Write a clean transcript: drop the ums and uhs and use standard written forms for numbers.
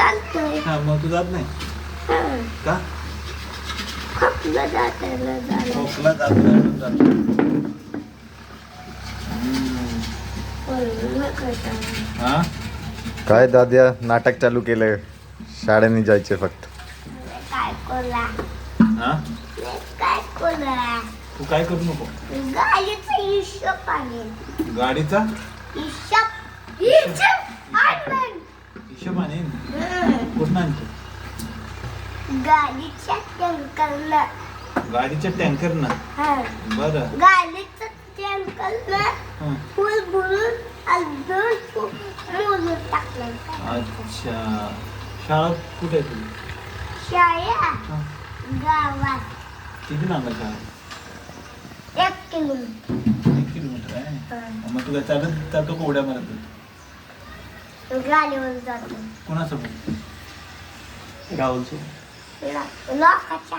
चालतंय. हा मग तू जात नाही का? खोकला जाताना झालं. खोकला जात नाही म्हणून जात नाही. हा काय दाद्या नाटक चालू केलं, शाळेने जायचे फक्त. काय कोला हा काय कोला तू काय करू नको. गाडीचा हिशोब आहे. गाडीचा हिशोब आणलं. हिशोबाने कुठं आणतो? गाडीच्या टँकरला. गाडीच्या टँकर ना. बरं गाडीचं टँकरला हं. फुल भरून अजून मोजून टाकलं. अच्छा शाळा कुठे आहे तुझी? शाळा हं. गावात किती लांब आहे शाळा? 1 किलोमीटर. 1 किलोमीटर आहे. मग तुला चालत जातो का उड्या मारत? गाडीवर जातो. कोणासोबत? राहुल सोबत. लोकाच्या